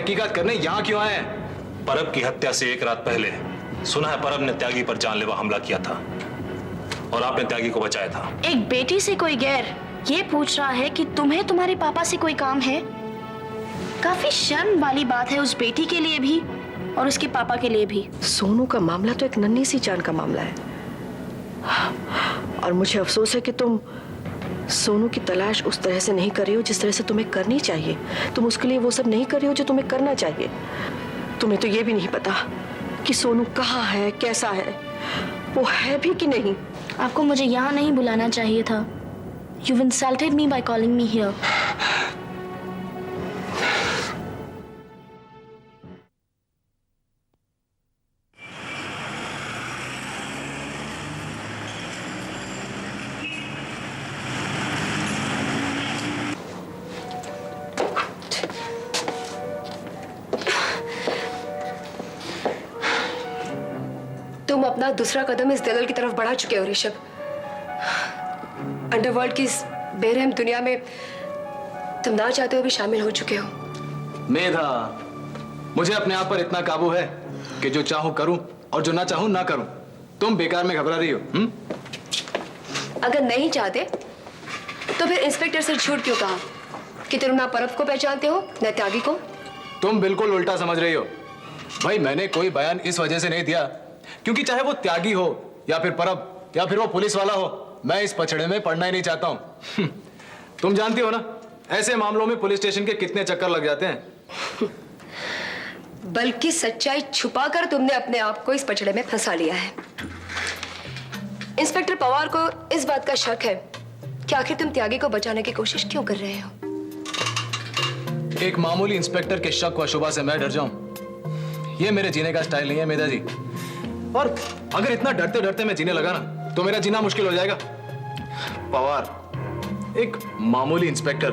तहकीकात करने यहाँ क्यों आए हैं? परब की हत्या से एक रात पहले सुना है परब ने त्यागी पर जानलेवा हमला किया था और आपने त्यागी को बचाया था। एक बेटी से कोई गैर ये पूछ रहा है कि तुम्हें तुम्हारे पापा से कोई काम है? काफी शर्म वाली बात है उस बेटी के लिए भी और उसके पापा के लिए भी। सोनू का मामला तो एक नन्ही सी जान का मामला है और मुझे अफसोस है कि तुम सोनू की तलाश उस तरह से नहीं कर रही हो जिस तरह से तुम्हें करनी चाहिए। तुम उसके लिए वो सब नहीं कर रही हो जो तुम्हें करना चाहिए। तुम्हें तो ये भी नहीं पता कि सोनू कहाँ है, कैसा है, वो है भी कि नहीं। आपको मुझे यहाँ नहीं बुलाना चाहिए था। You've insulted me by calling me here. तुम अपना दूसरा कदम इस दलदल की तरफ बढ़ा चुके हो ऋषभ। अंडरवर्ल्ड की इस बेरहम दुनिया में तुम ना चाहते हुए भी शामिल हो चुके हो। मेधा, मुझे अपने आप पर इतना काबू है कि जो चाहूं करूं और जो ना चाहूं ना करूं। तुम बेकार में घबरा रही हो। अगर नहीं चाहते तो फिर इंस्पेक्टर से झूठ क्यों कहा कि तुम ना परब को पहचानते हो न त्यागी को? तुम बिल्कुल उल्टा समझ रही हो। भाई मैंने कोई बयान इस वजह से नहीं दिया क्योंकि चाहे वो त्यागी हो या फिर परब या फिर वो पुलिस वाला हो, मैं इस पछड़े में पड़ना ही नहीं चाहता हूं। तुम जानती हो ना ऐसे मामलों में पुलिस स्टेशन के कितने चक्कर लग जाते हैं। बल्कि सच्चाई छुपाकर तुमने अपने आप को इस पछड़े में फंसा लिया है। इंस्पेक्टर पवार को इस बात का शक है कि आखिर तुम त्यागी को बचाने की कोशिश क्यों कर रहे हो? एक मामूली इंस्पेक्टर के शक व शुबा से मैं डर जाऊं, ये मेरे जीने का स्टाइल नहीं है मेधा जी। और अगर इतना डरते डरते मैं जीने लगा ना तो मेरा जीना मुश्किल हो जाएगा। पवार एक मामूली इंस्पेक्टर,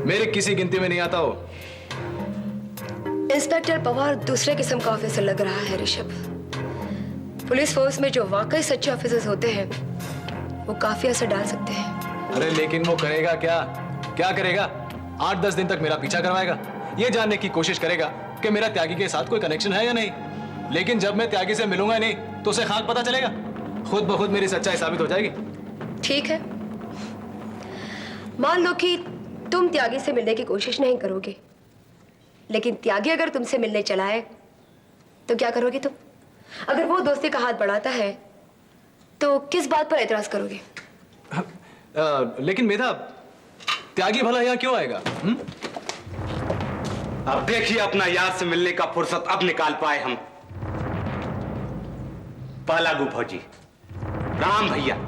मेरे किसी गिनती में नहीं आता हो। इंस्पेक्टर पवार दूसरे किस्म का ऑफिसर लग रहा है ऋषभ। पुलिस फोर्स में जो वाकई सच्चे ऑफिसर्स होते हैं वो काफी असर डाल सकते हैं। अरे लेकिन वो करेगा क्या? क्या करेगा? 8-10 दिन तक मेरा पीछा करवाएगा, ये जानने की कोशिश करेगा कि मेरा त्यागी के साथ कोई कनेक्शन है या नहीं। लेकिन जब मैं त्यागी से मिलूंगा नहीं तो उसे खाक पता चलेगा, खुद ब खुद मेरी सच्चाई साबित हो जाएगी। ठीक है, मान लो कि तुम त्यागी से मिलने की कोशिश नहीं करोगे, लेकिन त्यागी अगर तुमसे मिलने चला है तो क्या करोगे तुम? अगर वो दोस्ती का हाथ बढ़ाता है तो किस बात पर एतराज करोगे? लेकिन मेधा, त्यागी भला यहाँ क्यों आएगा? अब देखिए अपना याद से मिलने का फुर्सत अब निकाल पाए हम। पहला गुफा जी, राम भैया।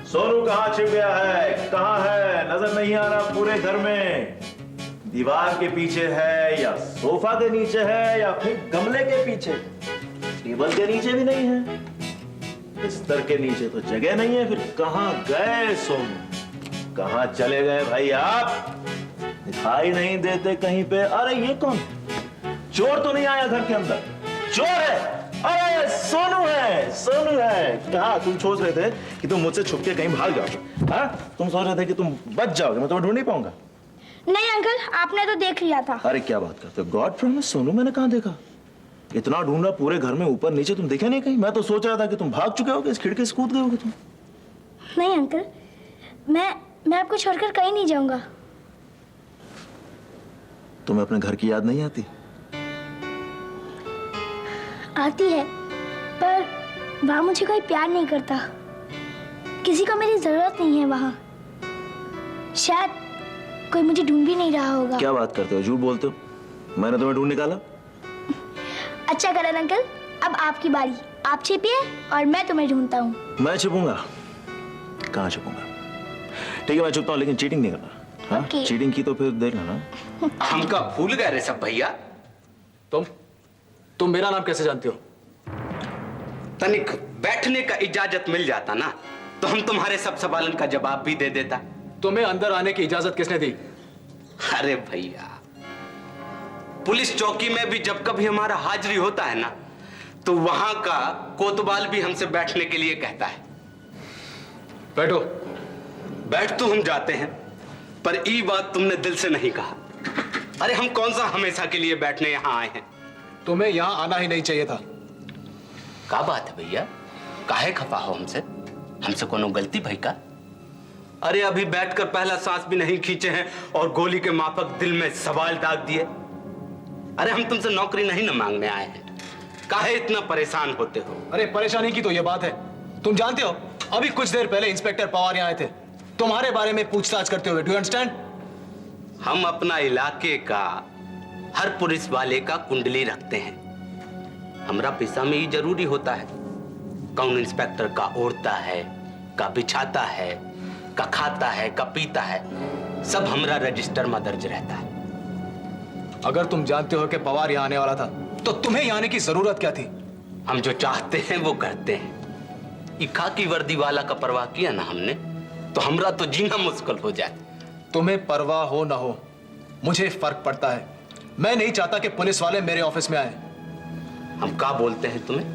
सोनू कहाँ छिप गया है? कहाँ है? नजर नहीं आ रहा पूरे घर में। दीवार के पीछे है या सोफा के नीचे है या फिर गमले के पीछे? टेबल के नीचे भी नहीं है, बिस्तर के नीचे तो जगह नहीं है। फिर कहाँ गए सोनू? कहाँ चले गए भाई आप? दिखाई नहीं देते कहीं पे। अरे ये कौन? चोर तो नहीं आया घर के अंदर? चोर है? अरे सोनू है, सोनू है। कहा तुम सोच रहे थे कि तुम मुझसे छुप के कहीं भाग जाओगे? हाँ, तुम सोच रहे थे कि तुम बच जाओगे, मैं तुम्हें ढूंढ नहीं पाऊंगा। नहीं अंकल, आपने तो देख लिया था। अरे क्या बात करते हो? गॉड प्रॉमिस, सोनू मैंने कहाँ देखा? इतना ढूंढा पूरे घर में, ऊपर नीचे, तुम देखे नहीं कहीं? मैं तो सोच रहा था कि तुम भाग चुके होगे, इस खिड़की से कूद गए होगे तुम। नहीं अंकल, मैं आपको छोड़कर कहीं नहीं जाऊंगा। तुम्हें अपने घर की याद नहीं आती? आती है, पर वहां मुझे कोई प्यार नहीं करता। किसी को मेरी जरूरत नहीं है वहां। शायद कोई मुझे ढूंढ भी नहीं रहा होगा। क्या बात करते हो? झूठ बोलते हो। मैंने तुम्हें ढूंढ निकाला। अच्छा करण अंकल, अब आपकी बारी। आप छिपिए और मैं तुम्हें ढूंढता हूँ। मैं छुपूंगा? कहाँ छुपूंगा? ठीक है मैं छुपता हूँ, लेकिन चीटिंग नहीं करना। हाँ? Okay. चीटिंग की तो फिर देख लेना। हमका भूल गए रे सब भैया। तुम मेरा नाम कैसे जानते हो? तनिक बैठने का इजाजत मिल जाता ना तो हम तुम्हारे सब सवालों का जवाब भी दे देता। तुम्हें अंदर आने की इजाजत किसने दी? अरे भैया, पुलिस चौकी में भी जब कभी हमारा हाजिरी होता है ना तो वहां का कोतवाल भी हमसे बैठने के लिए कहता है। बैठो। बैठ तो हम जाते हैं, पर ये बात तुमने दिल से नहीं कहा। अरे हम कौन सा हमेशा के लिए बैठने यहां आए हैं? तुम्हें यहां आना ही नहीं चाहिए था। क्या बात है भैया, काहे खफा हो हमसे? हमसे कोनो गलती भाई का? अरे अभी बैठकर पहला सांस भी नहीं खींचे हैं और गोली के माफक दिल में सवाल दाग दिए। अरे हम तुमसे नौकरी नहीं न मांगने आए हैं, काहे इतना परेशान होते हो? अरे परेशानी की तो ये बात है, तुम जानते हो अभी कुछ देर पहले इंस्पेक्टर पवार यहाँ आए थे तुम्हारे बारे में पूछताछ करते हुए। Do you understand? हम अपना इलाके का हर पुलिस वाले का कुंडली रखते हैं। हमारा पैसा में ये जरूरी होता है कौन इंस्पेक्टर का ओढ़ता है, का बिछाता है, का खाता है, का पीता है, सब हमारा रजिस्टर में दर्ज रहता है। अगर तुम जानते हो कि पवार यहाँ आने वाला था तो तुम्हें यहाँ आने की जरूरत क्या थी? हम जो चाहते हैं वो करते हैं। ये खाकी वर्दी वाला का परवाह किया ना हमने तो हमरा तो जीना मुश्किल हो जाए। तुम्हें परवाह हो ना हो, मुझे फर्क पड़ता है। मैं नहीं चाहता कि पुलिस वाले मेरे ऑफिस में आए। हम क्या बोलते हैं तुम्हें?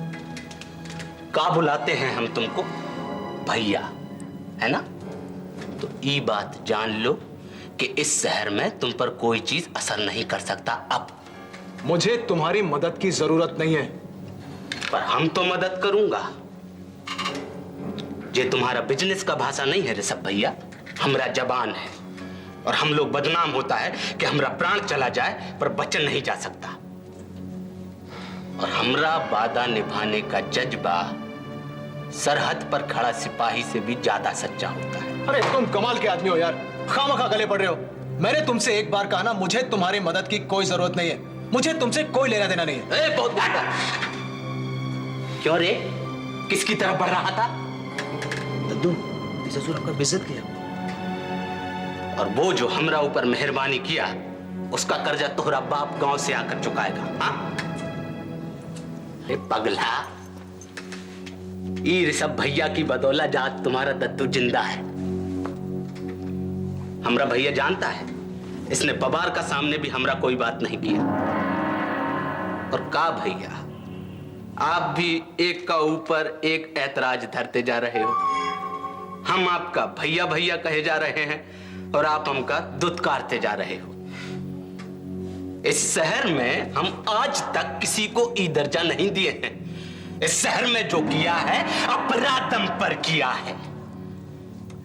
क्या बुलाते हैं हम तुमको? भैया, है ना? तो ये बात जान लो कि इस शहर में तुम पर कोई चीज असर नहीं कर सकता। अब मुझे तुम्हारी मदद की जरूरत नहीं है। पर हम तो मदद करूंगा। ये तुम्हारा बिजनेस का भाषा नहीं है ऋषभ भैया, हमरा जबान है। और हम लोग बदनाम होता है कि हमरा प्राण चला जाए पर बचन नहीं जा सकता। और हमरा वादा निभाने का जज्बा सरहद पर खड़ा सिपाही से भी ज्यादा सच्चा होता है। अरे तुम कमाल के आदमी हो यार, खामखा गले पड़ रहे हो। मैंने तुमसे एक बार कहा ना, मुझे तुम्हारी मदद की कोई जरूरत नहीं है। मुझे तुमसे कोई लेना देना नहीं है। बहुत क्यों रे, किसकी तरफ बढ़ रहा था? दद्दू, ससुर आपका बेइज्जत किया। और वो जो हमरा ऊपर मेहरबानी किया उसका कर्जा तोहरा बाप गांव से आकर चुकाएगा। हाँ? अरे पगला, ई ऋषभ भैया की बदौलत जात तुम्हारा दद्दू जिंदा है। हमरा भैया जानता है इसने पवार का सामने भी हमरा कोई बात नहीं किया। और का भैया, आप भी एक का ऊपर एक ऐतराज धरते जा रहे हो। हम आपका भैया भैया कहे जा रहे हैं और आप हमका दुत्कारते जा रहे हो। इस शहर में हम आज तक किसी को ई दर्जा नहीं दिए हैं। इस शहर में जो किया है अपराधम पर किया है।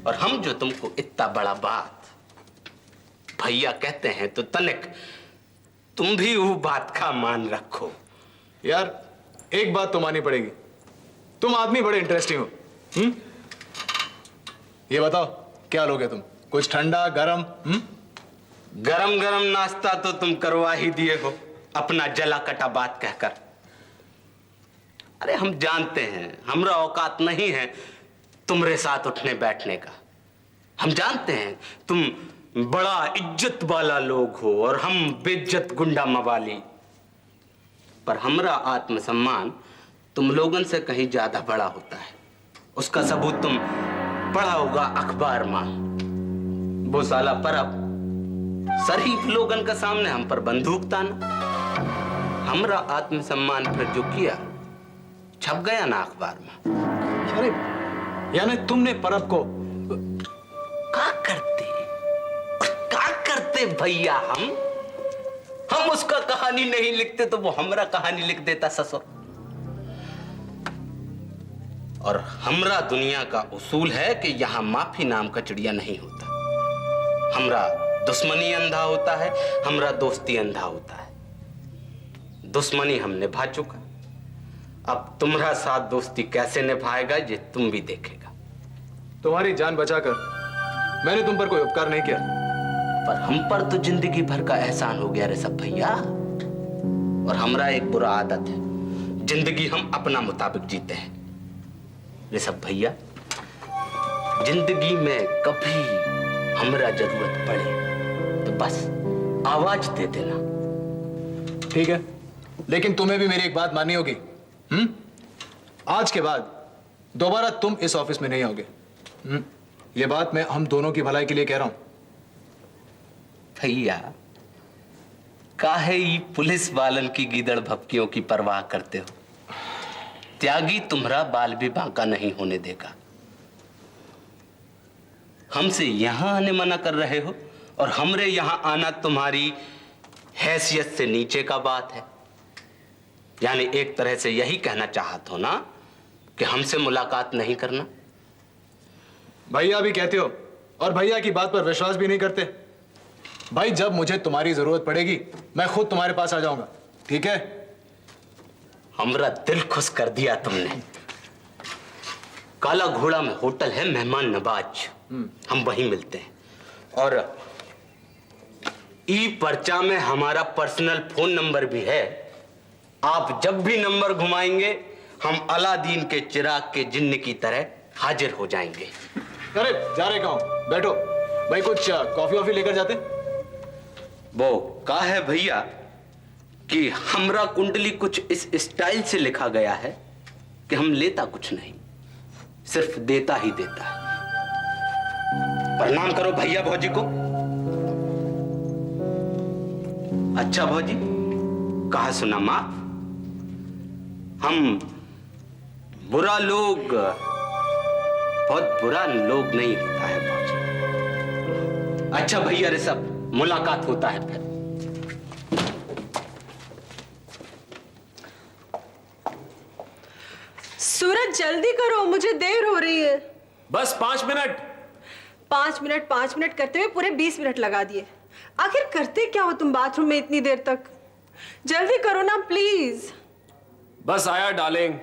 और हम जो तुमको इतना बड़ा बात भैया कहते हैं तो तनिक तुम भी वो बात का मान रखो। यार एक बात तो माननी पड़ेगी, तुम आदमी बड़े इंटरेस्टिंग हो। ये बताओ क्या लोगे तुम? कुछ ठंडा गरम? गरम गरम नाश्ता तो तुम करवा ही दिए हो अपना जला कटा बात कहकर। अरे हम जानते हैं हमरा औकात नहीं है तुम्हारे साथ उठने बैठने का। हम जानते हैं तुम बड़ा इज्जत वाला लोग हो और हम बेइज्जत गुंडा मवाली। पर हमरा आत्मसम्मान तुम लोगन से कहीं ज्यादा बड़ा होता है। उसका सबूत तुम पढ़ा होगा अखबार में। वो साला परब शरीफ लोगन का सामने हम पर बंदूक ताना। हमरा आत्मसम्मान फिर जो किया छप गया ना अखबार में। अरे यानी तुमने परब को क्या करते भैया? हम उसका कहानी नहीं लिखते तो वो हमरा कहानी लिख देता ससुर। और हमरा दुनिया का उसूल है कि यहां माफी नाम का चिड़िया नहीं होता। हमरा दुश्मनी अंधा होता है, हमरा दोस्ती अंधा होता है। दुश्मनी हम निभा चुका, अब तुम्हारा साथ दोस्ती कैसे निभाएगा ये तुम भी देखेगा। तुम्हारी जान बचाकर मैंने तुम पर कोई उपकार नहीं किया, पर हम पर तो जिंदगी भर का एहसान हो गया ऋषभ भैया। और हमरा एक बुरा आदत है, जिंदगी हम अपना मुताबिक जीते हैं। ऋषभ भैया, जिंदगी में कभी हमरा जरूरत पड़े तो बस आवाज दे देना। ठीक है, लेकिन तुम्हें भी मेरी एक बात माननी होगी। आज के बाद दोबारा तुम इस ऑफिस में नहीं आओगे। ये बात मैं हम दोनों की भलाई के लिए कह रहा हूं। भैया काहे ही पुलिस वालन की गीदड़ भपकियों की परवाह करते हो? त्यागी तुम्हारा बाल भी बांका नहीं होने देगा। हमसे यहां आने मना कर रहे हो और हमरे यहां आना तुम्हारी हैसियत से नीचे का बात है। यानी एक तरह से यही कहना चाहत हो ना कि हमसे मुलाकात नहीं करना। भैया भी कहते हो और भैया की बात पर विश्वास भी नहीं करते। भाई जब मुझे तुम्हारी जरूरत पड़ेगी मैं खुद तुम्हारे पास आ जाऊंगा, ठीक है? हमरा दिल खुश कर दिया तुमने। काला घोड़ा में होटल है मेहमान नवाज, हम वहीं मिलते हैं। और ई पर्चा में हमारा पर्सनल फोन नंबर भी है। आप जब भी नंबर घुमाएंगे हम अलादीन के चिराग के जिन्न की तरह हाजिर हो जाएंगे। अरे जा रहे कहाँ? बैठो भाई, कुछ कॉफी वॉफी लेकर जाते। वो कहा है भैया कि हमरा कुंडली कुछ इस स्टाइल से लिखा गया है कि हम लेता कुछ नहीं, सिर्फ देता ही देता है। प्रणाम करो भैया भौजी को। अच्छा भौजी, कहा सुना मां, हम बुरा लोग बहुत बुरा लोग नहीं होता है भौजी। अच्छा भैया रे, सब मुलाकात होता है फिर। सूरज जल्दी करो, मुझे देर हो रही है। बस 5 मिनट। 5 मिनट करते हुए पूरे 20 मिनट लगा दिए। आखिर करते क्या हो तुम बाथरूम में इतनी देर तक? जल्दी करो ना प्लीज। बस आया डार्लिंग।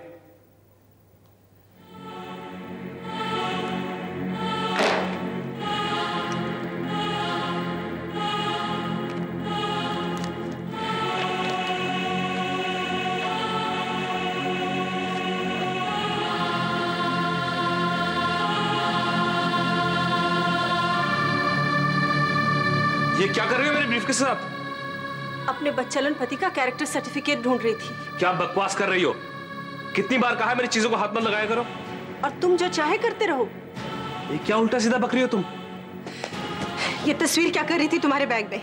ये क्या कर रही हो मेरे ब्रीफ के साथ? अपने बच्चलन पति का कैरेक्टर सर्टिफिकेट ढूंढ रही थी। क्या बकवास कर रही हो? कितनी बार कहा है मेरी चीजों को हाथ मत लगाया करो। और तुम जो चाहे करते रहो। ये क्या उल्टा सीधा बक रही हो तुम? ये तस्वीर क्या कर रही थी तुम्हारे बैग में?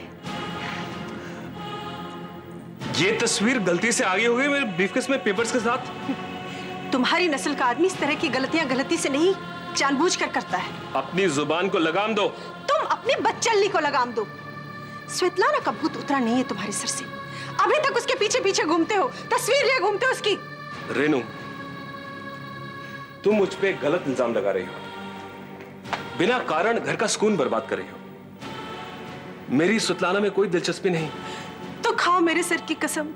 ये तस्वीर गलती से आ गई होगी मेरे ब्रीफकेस में पेपर्स के साथ। तुम्हारी नस्ल का आदमी इस तरह की गलतियां गलती से नहीं जानबूझकर करता है। अपनी जुबान को लगाम दो। तुम अपने बच्चल्ली को लगाम दो। स्वेतलाना का भूत उतरा नहीं है तुम्हारे सर से। अभी तक उसके पीछे पीछे घूमते हो, तस्वीर लिए घूमते हो उसकी। रेनू, तुम मुझ पे गलत इल्जाम लगा रही हो। बिना कारण घर का सुकून बर्बाद कर रही हो। मेरी सुतलाना में कोई दिलचस्पी नहीं। तो खाओ मेरे सर की कसम।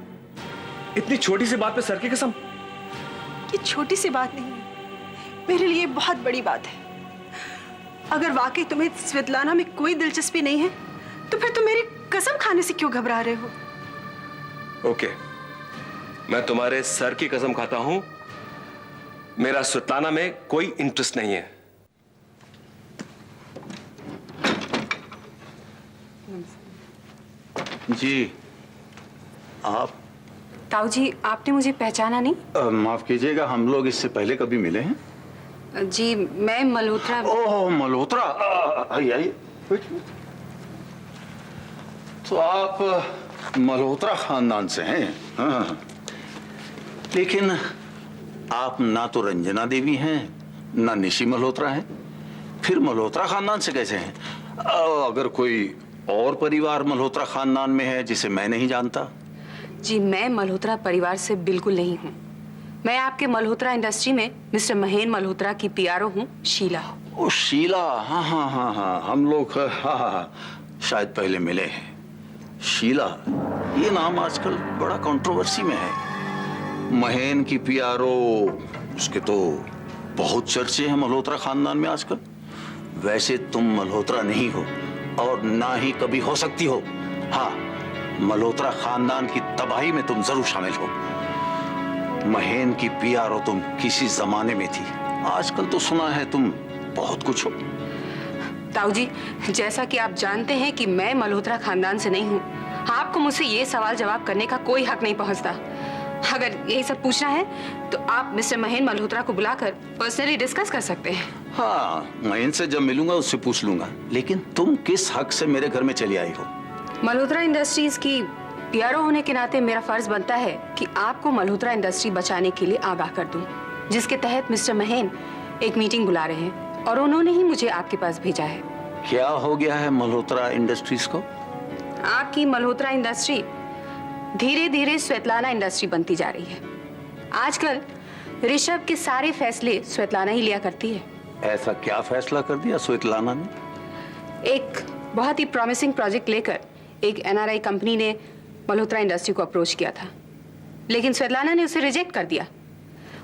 इतनी छोटी सी बात पे सर की कसम? ये छोटी सी बात नहीं है, मेरे लिए बहुत बड़ी बात है। अगर वाकई तुम्हें स्वेतलाना में कोई दिलचस्पी नहीं है तो फिर तुम मेरी कसम खाने से क्यों घबरा रहे हो? ओके, मैं तुम्हारे सर की कसम खाता हूं। मेरा स्वेतलाना में कोई इंटरेस्ट नहीं है। जी आप? ताऊ जी, आपने मुझे पहचाना नहीं? माफ कीजिएगा, हम लोग इससे पहले कभी मिले हैं? जी, मैं मल्होत्रा। ओह मल्होत्रा, आइए आइए। तो आप मल्होत्रा खानदान से हैं? हाँ। लेकिन आप ना तो रंजना देवी हैं ना निशी मल्होत्रा हैं, फिर मल्होत्रा खानदान से कैसे हैं? अगर कोई और परिवार मल्होत्रा खानदान में है जिसे मैं नहीं जानता? जी, मैं मल्होत्रा परिवार से बिल्कुल नहीं हूँ। मैं आपके मल्होत्रा इंडस्ट्री में मिस्टर महेन मल्होत्रा की पीआरओ हूँ, शीला। ओ शीला, हाँ हाँ हाँ हाँ, हम लोग हाँ शायद पहले मिले हैं। शीला, ये नाम आजकल बड़ा कंट्रोवर्सी में है। महेन की पीआरओ, उसके तो बहुत चर्चे हैं मल्होत्रा खानदान में आजकल। वैसे तुम मल्होत्रा नहीं हो और ना ही कभी हो सकती हो। हाँ, मल्होत्रा खानदान की तबाही में तुम जरूर शामिल हो। महेन की पीआरओ तुम किसी जमाने में थी, आजकल तो सुना है तुम बहुत कुछ हो। ताऊ जी, जैसा कि आप जानते हैं कि मैं मल्होत्रा खानदान से नहीं हूँ, आपको मुझसे ये सवाल जवाब करने का कोई हक नहीं पहुँचता। अगर यही सब पूछना है तो आप मिस्टर महेन मल्होत्रा को बुलाकर पर्सनली डिस्कस कर सकते हैं। हाँ, महेन से जब मिलूंगा उससे पूछ लूंगा। लेकिन तुम किस हक से मेरे घर में चली आई हो? मल्होत्रा इंडस्ट्रीज की पीआरओ होने के नाते मेरा फर्ज बनता है कि आपको मल्होत्रा इंडस्ट्री बचाने के लिए आगाह कर दूं, जिसके तहत मिस्टर महेन एक मीटिंग बुला रहे हैं और उन्होंने ही मुझे आपके पास भेजा है। क्या हो गया है मल्होत्रा इंडस्ट्रीज को? आपकी मल्होत्रा इंडस्ट्री धीरे धीरे स्वेतलाना इंडस्ट्री बनती जा रही है। आजकल ऋषभ के सारे फैसले स्वेतलाना ही लिया करती है। ऐसा क्या फैसला कर दिया स्वेतलाना ने? एक बहुत ही प्रॉमिसिंग प्रोजेक्ट लेकर एक एनआरआई कंपनी ने मल्होत्रा इंडस्ट्री को अप्रोच किया था, लेकिन स्वेतलाना ने उसे रिजेक्ट कर दिया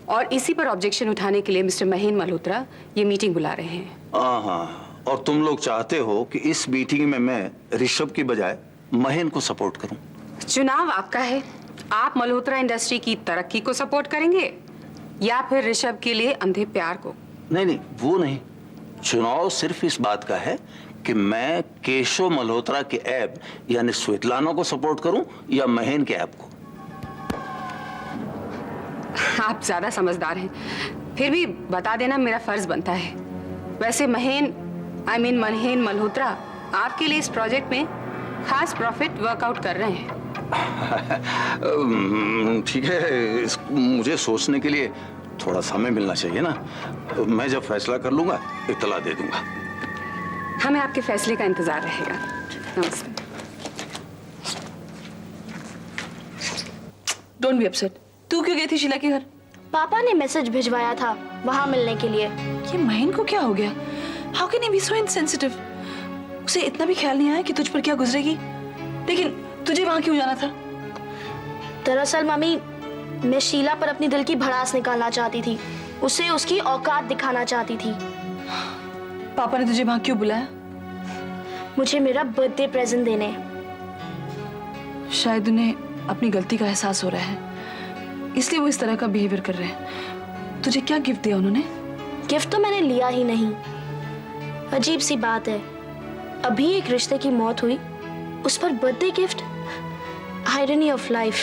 और इसी पर ऑब्जेक्शन उठाने के लिए मिस्टर महेन मल्होत्रा ये मीटिंग बुला रहे हैं। हाँ, और तुम लोग चाहते हो कि इस मीटिंग में मैं ऋषभ की बजाय महेन को सपोर्ट करूं? चुनाव आपका है। आप मल्होत्रा इंडस्ट्री की तरक्की को सपोर्ट करेंगे या फिर ऋषभ के लिए अंधे प्यार को? नहीं, वो नहीं। चुनाव सिर्फ इस बात का है कि मैं केशव मल्होत्रा के ऐप यानी स्वेतलाना को सपोर्ट करूं या महेन के ऐप को। आप ज्यादा समझदार हैं, फिर भी बता देना मेरा फर्ज बनता है। वैसे महेन मल्होत्रा आपके लिए इस प्रोजेक्ट में खास प्रॉफिट वर्कआउट कर रहे हैं। ठीक है, मुझे सोचने के लिए थोड़ा समय मिलना चाहिए ना। मैं जब फैसला कर लूंगा इत्तला दे दूंगा। हमें आपके फैसले का इंतजार रहेगा। नमस्ते। Don't be upset. तू क्यों गई थी शीला के घर? पापा ने मैसेज भिजवाया था वहां मिलने के लिए। ये महेन को क्या हो गया? How can he be so insensitive? उसे इतना भी ख्याल नहीं आया कि तुझ पर क्या गुजरेगी? लेकिन तुझे वहां क्यों जाना था? दरअसल मम्मी, मैं शीला पर अपनी दिल की भड़ास निकालना चाहती थी, उसे उसकी औकात दिखाना चाहती थी। पापा ने तुझे वहां क्यों बुलाया? मुझे मेरा बर्थडे प्रेजेंट देने। शायद उन्हें अपनी गलती का एहसास हो रहा है, इसलिए वो इस तरह का बिहेवियर कर रहे हैं। तुझे क्या गिफ्ट दिया उन्होंने? गिफ्ट तो मैंने लिया ही नहीं। अजीब सी बात है, अभी एक रिश्ते की मौत हुई, उस पर birthday gift. Irony of life.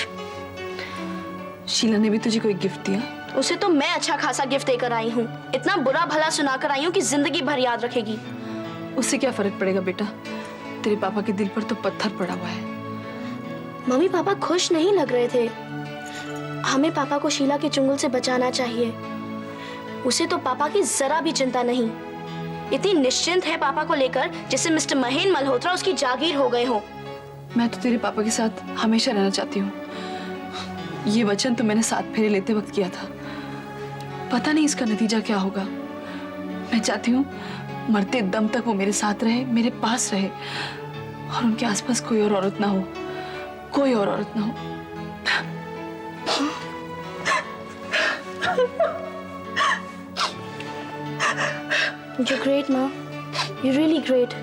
Sheela ने भी तुझे कोई गिफ्ट दिया? उसे तो मैं अच्छा खासा गिफ्ट देकर आई हूँ, इतना बुरा भला सुनाकर आई हूँ कि जिंदगी भर याद रखेगी। उससे क्या फर्क पड़ेगा बेटा? तेरे पापा के दिल पर तो पत्थर पड़ा हुआ है। मम्मी पापा खुश नहीं लग रहे थे। हमें पापा को शीला के चुंगल से बचाना चाहिए। उसे तो पापा की जरा भी चिंता नहीं, इतनी निश्चिंत है पापा को लेकर जैसे मिस्टर महेन मल्होत्रा उसकी जागीर हो गए हो। मैं तो तेरे पापा के साथ हमेशा रहना चाहती हूँ। ये वचन तो मैंने 7 फेरे लेते वक्त किया था। पता नहीं इसका नतीजा क्या होगा। मैं चाहती हूँ मरते दम तक वो मेरे साथ रहे, मेरे पास रहे और उनके आसपास कोई और औरत ना हो, कोई और औरत ना हो। You're great, Ma. You're really great.